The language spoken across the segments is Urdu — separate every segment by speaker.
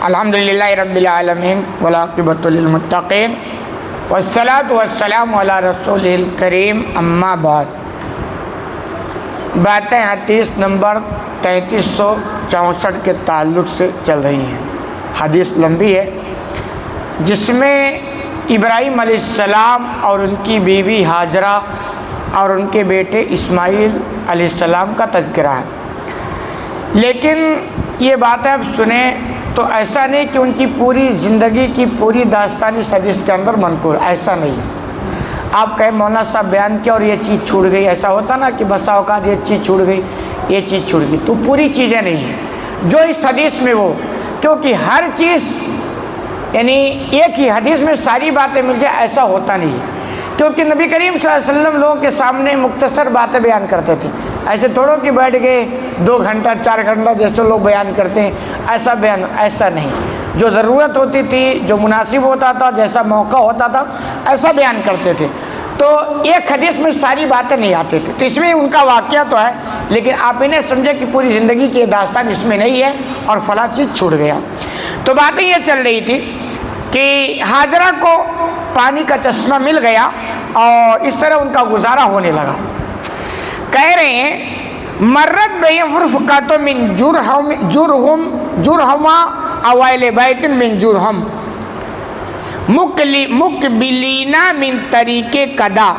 Speaker 1: الحمدللہ رب العالمین والعاقبۃ للمتقین والصلاۃ والسلام علی رسول الکریم اما بعد۔ باتیں حدیث نمبر 3364 کے تعلق سے چل رہی ہیں۔ حدیث لمبی ہے جس میں ابراہیم علیہ السلام اور ان کی بیوی ہاجرہ اور ان کے بیٹے اسماعیل علیہ السلام کا تذکرہ ہے، لیکن یہ باتیں اب سنیں تو ایسا نہیں کہ ان کی پوری زندگی کی پوری داستان اس حدیث کے اندر منقول، ایسا نہیں۔ آپ کہیں مولانا صاحب بیان کیا اور یہ چیز چھوٹ گئی، ایسا ہوتا نا کہ بسا اوقات یہ چیز چھوٹ گئی، یہ چیز چھوٹ گئی، تو پوری چیزیں نہیں ہیں جو اس حدیث میں وہ، کیونکہ ہر چیز یعنی ایک ہی حدیث میں ساری باتیں مل جائے ایسا ہوتا نہیں ہے، کیونکہ نبی کریم صلی اللہ علیہ وسلم لوگوں کے سامنے مختصر باتیں بیان کرتے تھے، ایسے تھوڑو کہ بیٹھ گئے 2 گھنٹہ 4 گھنٹہ جیسے لوگ بیان کرتے ہیں، ایسا نہیں، جو ضرورت ہوتی تھی، جو مناسب ہوتا تھا، جیسا موقع ہوتا تھا ایسا بیان کرتے تھے۔ تو ایک حدیث میں ساری باتیں نہیں آتی تھی، تو اس میں ان کا واقعہ تو ہے، لیکن آپ انہیں سمجھے کہ پوری زندگی کی داستان اس میں نہیں ہے اور فلاں چیز چھوٹ گیا۔ تو باتیں یہ چل رہی تھی کہ ہاجرہ کو پانی کا چشمہ مل گیا اور اس طرح ان کا گزارا ہونے لگا۔ کہہ رہے ہیں مرت بہم رفقات من جرہما اوائل بیت من جرہم مقبلینا من طریق قدا،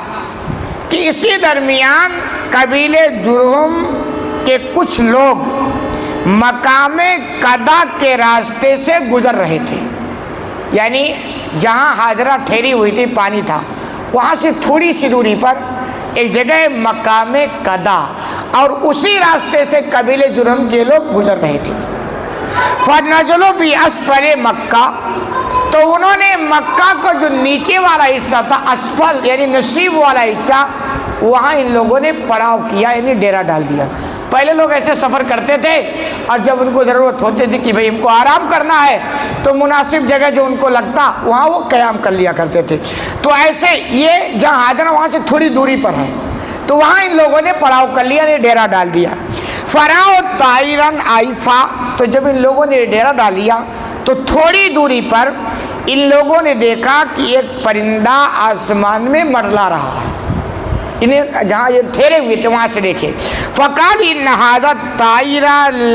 Speaker 1: کہ اسی درمیان قبیلے جرہم کے کچھ لوگ مقام قدا کے راستے سے گزر رہے تھے، یعنی جہاں ہاجرہ ٹھہری ہوئی تھی پانی تھا وہاں سے تھوڑی سی دوری پر ایک جگہ مقام قدا، اور اسی راستے سے قبیلے جرہم کے لوگ گزر رہے تھے۔ فَنَزَلُوا بِأَسْفَلِ مَکَّہ، تو انہوں نے مکہ کو جو نیچے والا حصہ تھا، اسفل یعنی نشیب والا حصہ، وہاں ان لوگوں نے پڑاؤ کیا، یعنی ڈیرا ڈال دیا۔ پہلے لوگ ایسے سفر کرتے تھے اور جب ان کو ضرورت ہوتی تھی کہ بھئی ہم کو آرام کرنا ہے تو مناسب جگہ جو ان کو لگتا وہاں وہ قیام کر لیا کرتے تھے۔ تو ایسے یہ جہاں ہاجرہ وہاں سے تھوڑی دوری پر ہے تو وہاں ان لوگوں نے پڑاؤ کر لیا، نے ڈیرا ڈال دیا۔ فَرَأَوْا طَائِرًا عَائِفًا، تو جب ان لوگوں نے ڈیرا ڈال لیا تو تھوڑی دوری پر ان لوگوں نے دیکھا کہ ایک پرندہ آسمان میں منڈلا رہا ہے، انہیں جہاں یہ ٹھہرے ہوئے تھے وہاں سے دیکھے۔ فَقَالَ إِنَّ هَذَا الطَّائِرَ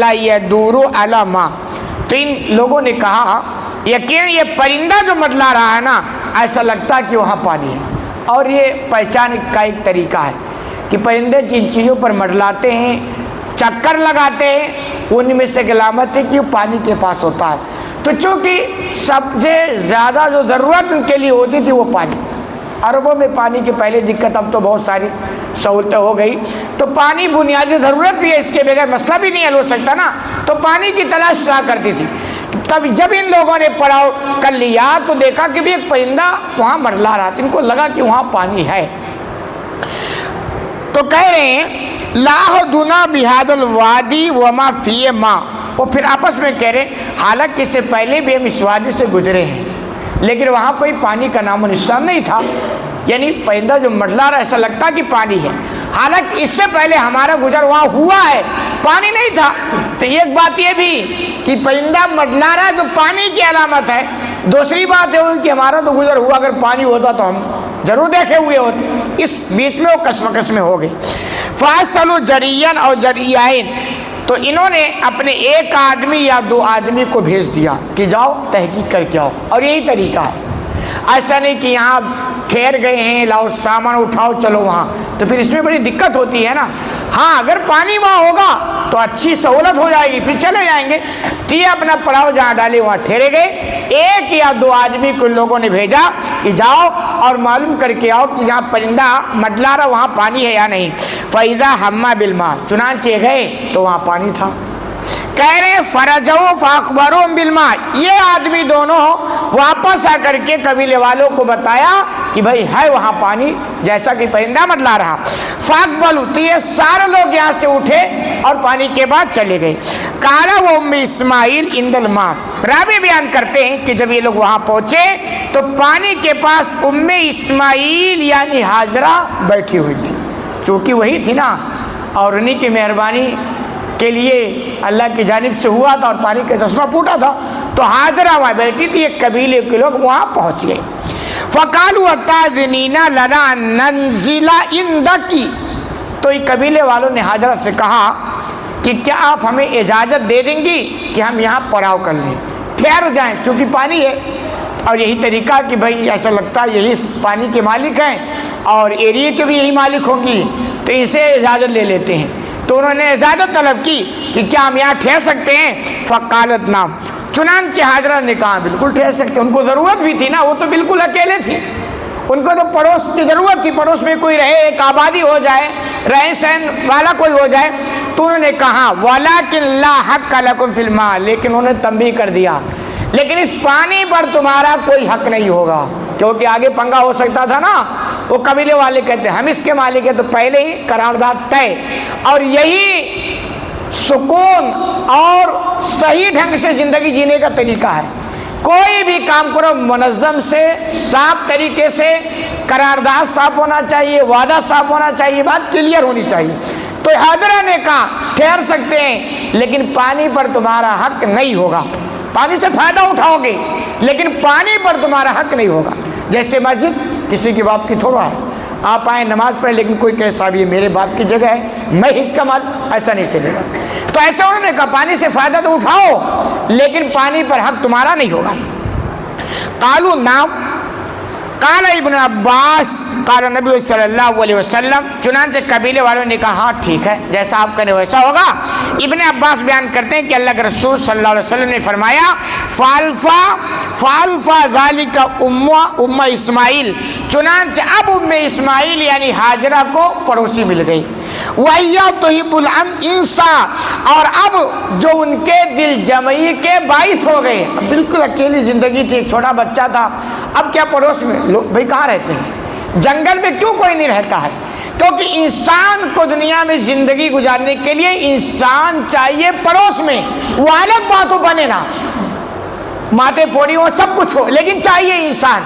Speaker 1: لَيَدُورُ عَلَى مَاءٍ، تو ان لوگوں نے کہا یقین یہ پرندہ جو منڈلا رہا ہے نا ایسا لگتا ہے کہ وہاں پانی ہے۔ اور یہ پہچان کا ایک طریقہ ہے کہ پرندے جن چیزوں پر منڈلاتے ہیں، چکر لگاتے ہیں، ان میں سے ایک علامت ہے کہ وہ پانی کے پاس ہوتا ہے۔ تو چونکہ سب سے زیادہ جو ضرورت ان کے لیے ہوتی تھی وہ پانی، عربوں میں پانی کی پہلے دقت، اب تو بہت ساری سہولتیں ہو گئی، تو پانی بنیادی ضرورت بھی ہے، اس کے بغیر مسئلہ بھی نہیں حل ہو سکتا نا، تو پانی کی تلاش رہا کرتی تھی۔ تب جب ان لوگوں نے پڑاؤ کر لیا تو دیکھا کہ بھی ایک پرندہ وہاں منڈلا رہا تھا، ان کو لگا کہ وہاں پانی ہے۔ تو کہہ رہے ہیں لاحدنا بہذا الوادی وما فیہ ماء، وہ پھر آپس میں کہہ رہے ہیں حالانکہ اس سے پہلے بھی ہم اس وادی سے گزرے ہیں لیکن وہاں کوئی پانی کا نام و نشان نہیں تھا، یعنی پرندہ جو منڈلا رہا ایسا لگتا کہ پانی ہے، حالانکہ اس سے پہلے ہمارا گزر وہاں ہوا ہے، پانی نہیں تھا۔ تو ایک بات یہ بھی کہ پرندہ منڈلا رہا جو پانی کی علامت ہے، دوسری بات یہ ہوئی کہ ہمارا تو گزر ہوا، اگر پانی ہوتا تو ہم ضرور دیکھے ہوئے ہوتے۔ اس بیچ میں وہ کشمکش میں ہو گئی۔ فَأَرْسَلُوا جَرِيًّا أَوْ جَرِيَّيْنِ، تو انہوں نے اپنے ایک آدمی یا 2 آدمی کو بھیج دیا کہ جاؤ تحقیق کر کے آؤ، اور یہی طریقہ ہے، ایسا نہیں کہ یہاں ٹھہر گئے ہیں لاؤ سامان اٹھاؤ چلو وہاں، تو پھر اس میں بڑی دقت ہوتی ہے نا۔ ہاں اگر پانی وہاں ہوگا تو اچھی سہولت ہو جائے گی، پھر چلے جائیں گے، تو یہ اپنا پڑاؤ جہاں ڈالے وہاں ٹھہرے گئے۔ 1 یا 2 آدمی کو لوگوں نے بھیجا کہ جاؤ اور معلوم کر کے آؤ کہ جہاں پرندہ منڈلا رہا وہاں پانی ہے یا نہیں۔ فَإِذَا هَمَّ بِالْمَاءِ، چنانچہ گئے تو وہاں پانی تھا۔ کہہ رہے فَرَجَعُوا فَأَخْبَرُوهُم بِالْمَاءِ، یہ آدمی دونوں واپس آ کر کے قبیلے والوں کو بتایا کہ بھائی ہے وہاں پانی جیسا کہ پرندہ منڈلا رہا۔ فَأَقْبَلُوا، تو یہ سارے لوگ یہاں سے اٹھے اور پانی کے بعد چلے گئے۔ قَالَ وَأُمُّ إِسْمَاعِيلَ عِندَ الْمَاءِ، راوی بیان کرتے ہیں کہ جب یہ لوگ وہاں پہنچے تو پانی کے پاس اسماعیل یعنی ہاجرہ بیٹھی ہوئی تھی، چونکہ وہی تھی نا، اور انہی کی مہربانی کے لیے اللہ کی جانب سے ہوا تھا اور پانی کا چشمہ پھوٹا تھا، تو حاضرہ وہاں بیٹھی تھی، ایک قبیلے کے لوگ وہاں پہنچ گئے۔ فَقَالُوا أَتَأْذِنِينَ لَنَا أَن نَنزِلَ عِندَكِ، تو یہ قبیلے والوں نے حاضرہ سے کہا کہ کیا آپ ہمیں اجازت دے دیں گی کہ ہم یہاں پڑاؤ کر لیں، ٹھہر جائیں، چونکہ پانی ہے۔ اور یہی طریقہ کہ بھائی ایسا لگتا ہے یہی پانی کے مالک ہیں اور ایریے کے بھی یہی مالک ہوں گی، تو اسے اجازت لے لیتے ہیں۔ تو انہوں نے اجازت طلب کی کہ کیا ہم یہاں ٹھہر سکتے ہیں؟ فقالت نعم، چنانچہ حاضرہ نے کہا بالکل ٹھہر سکتے۔ ان کو ضرورت بھی تھی نا، وہ تو بالکل اکیلے تھی، ان کو تو پڑوس کی ضرورت تھی، پڑوس میں کوئی رہے، ایک آبادی ہو جائے، رہن سہن والا کوئی ہو جائے۔ تو انہوں نے کہا وَلَكِنْ لَا حَقَّ لَكُمْ فِي الْمَاءِ، لیکن انہوں نے تنبیہ کر دیا لیکن اس پانی پر تمہارا کوئی حق نہیں ہوگا، کیونکہ آگے پنگا ہو سکتا تھا نا۔ وہ قبیلے والے کہتے ہیں ہم اس کے مالک ہیں، تو پہلے ہی قرارداد طے، اور یہی سکون اور صحیح ڈھنگ سے زندگی جینے کا طریقہ ہے۔ کوئی بھی کام کرو منظم سے، صاف طریقے سے، قرارداد صاف ہونا چاہیے، وعدہ صاف ہونا چاہیے، بات کلیئر ہونی چاہیے۔ تو حاضرہ نے کہا ٹھہر سکتے ہیں لیکن پانی پر تمہارا حق نہیں ہوگا، پانی سے فائدہ اٹھاؤ گے لیکن پانی پر تمہارا حق نہیں ہوگا۔ جیسے مسجد کسی کے باپ کی تھوڑا ہے، آپ آئیں نماز پڑھیں لیکن کوئی کہے صاحب یہ میرے باپ کی جگہ ہے، میں اس کا مال، ایسا نہیں چلے گا۔ تو ایسا انہوں نے کہا پانی سے فائدہ تو اٹھاؤ لیکن پانی پر حق تمہارا نہیں ہوگا۔ قالوا نعم، قال ابن عباس قال نبی صلی اللہ علیہ وسلم، چنانچہ قبیلے والوں نے کہا ہاں ٹھیک ہے، جیسا آپ کریں ویسا ہوگا۔ ابن عباس بیان کرتے ہیں کہ اللہ کے رسول صلی اللہ علیہ وسلم نے فرمایا فالفا ذالک ام اسماعیل، چنانچہ اب ام اسماعیل یعنی حاجرہ کو پڑوسی مل گئی۔ وَهِيَ تُحِبُّ الْإِنْسَ، اور اب جو ان کے دل جمعی کے باعث ہو گئے، بالکل اکیلی زندگی تھی، ایک چھوٹا بچہ تھا، اب کیا پڑوس میں لوگ بھائی کہاں رہتے ہیں، جنگل میں کیوں کوئی نہیں رہتا ہے؟ کیونکہ انسان کو دنیا میں زندگی گزارنے کے لیے انسان چاہیے پڑوس میں، وہ الگ بات ہو بنے نا، ماتے پوڑی ہو سب کچھ ہو لیکن چاہیے انسان،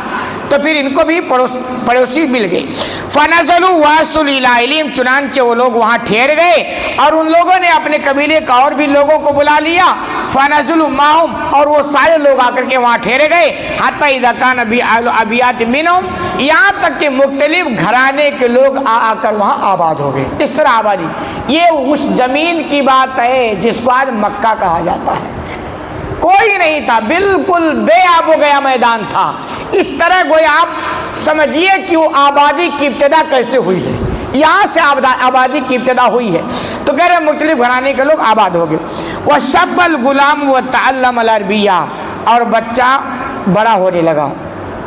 Speaker 1: تو پھر ان کو بھی پڑوسی مل گئے۔ فَنَزَلُوا وَأَرْسَلُوا إِلَىٰ أَهْلِهِمْ، چنانچہ وہ لوگ وہاں ٹھہر گئے اور ان لوگوں نے اپنے قبیلے کا اور بھی لوگوں کو بلا لیا۔ فَنَزَلُوا مَعَهُمْ، اور وہ سارے لوگ آ کر کے وہاں ٹھہرے گئے۔ حَتَّىٰ إِذَا كَانَ بِأَبْيَاتٍ مِّنْهُمْ، یہاں تک کہ مختلف گھرانے کے لوگ آ کر وہاں آباد ہو گئے۔ اس طرح آبادی، یہ اس زمین کی بات ہے جس کو آج مکہ کہا جاتا ہے، کوئی نہیں تھا، بالکل بے آب و گیا میدان تھا۔ اس طرح گویا آپ سمجھیے کہ وہ آبادی کی ابتدا کیسے ہوئی ہے، یہاں سے آبادی کی ابتدا ہوئی ہے۔ تو کہہ رہے مختلف گھرانے کے لوگ آباد ہو گئے۔ وَشَبَّ الْغُلَامُ وَتَعَلَّمَ الْعَرْبِيَّةَ، اور بچہ بڑا ہونے لگا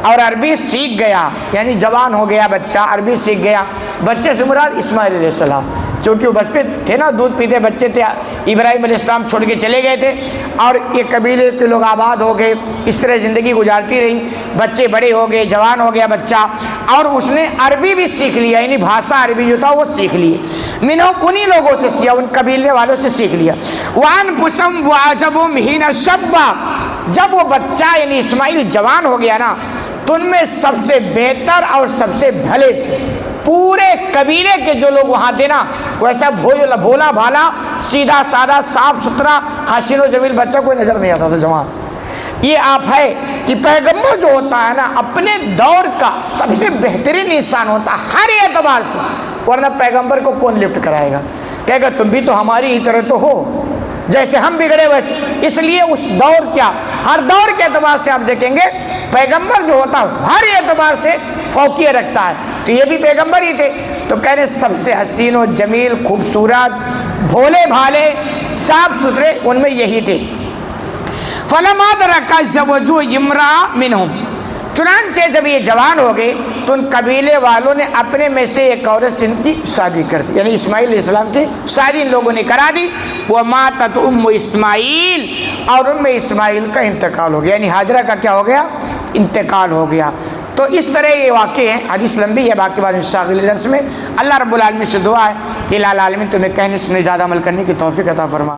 Speaker 1: اور عربی سیکھ گیا، یعنی جوان ہو گیا بچہ، عربی سیکھ گیا۔ بچے سے مراد اسماعیل علیہ السلام، چونکہ وہ بچے تھے نا، دودھ پیتے بچے تھے، ابراہیم علیہ السلام چھوڑ کے چلے گئے تھے اور یہ قبیلے کے لوگ آباد ہو گئے۔ اس طرح زندگی گزارتی رہی، بچے بڑے ہو گئے، جوان ہو گیا بچہ، اور اس نے عربی بھی سیکھ لیا، یعنی بھاشا عربی جو تھا وہ سیکھ لیے۔ انہی لوگوں سے سیکھا، ان قبیلے والوں سے سیکھ لیا۔ وَأَنفُسَهُمْ وَعَجَبُهُمْ حِينَ شَبَّ، جب وہ بچہ یعنی اسماعیل جوان ہو گیا نا، تو ان میں سب سے بہتر اور سب سے بھلے تھے، پورے قبیلے کے جو لوگ وہاں تھے نا، ویسا بھولا بھالا، سیدھا سادہ، صاف ستھرا، حسین و جمیل بچہ کوئی نظر نہیں آتا تھا جوان۔ یہ آپ ہے کہ پیغمبر جو ہوتا ہے نا، اپنے دور کا سب سے بہترین انسان ہوتا ہے ہر اعتبار سے، ورنہ پیغمبر کو کون لفٹ کرائے گا؟ کہے گا تم بھی تو ہماری ہی طرح تو ہو، جیسے ہم بگڑے ویسے۔ اس لیے اس دور کیا، ہر دور کے اعتبار سے آپ دیکھیں گے پیغمبر جو ہوتا ہے ہر اعتبار سے فوقیت رکھتا ہے، تو یہ بھی پیغمبر ہی تھے۔ تو کہہ رہے سب سے حسین و جمیل، خوبصورت، بھولے بھالے، صاف ستھرے ان میں یہی تھے۔ فَلَمَا أَدْرَكَ الزَّوْجُ امْرَأَةً مِّنْهُمْ، چنانچہ جب یہ جوان ہو گئے تو ان قبیلے والوں نے اپنے میں سے ایک عورت سے ان کی شادی کر دی، یعنی اسماعیل علیہ السلام کی شادی ان لوگوں نے کرا دی۔ وَمَاتَتْ أُمُّ اسماعیل، اور ان میں اسماعیل کا انتقال ہو گیا، یعنی حاجرہ کا کیا ہو گیا؟ انتقال ہو گیا۔ تو اس طرح یہ واقع ہے، حدیث لمبی ہے، باقی بات انشاءاللہ اگلے درس میں۔ اللہ رب العالمین سے دعا ہے کہ الہ العالمین تمہیں کہنے سننے زیادہ عمل کرنے کی توفیق عطا فرما۔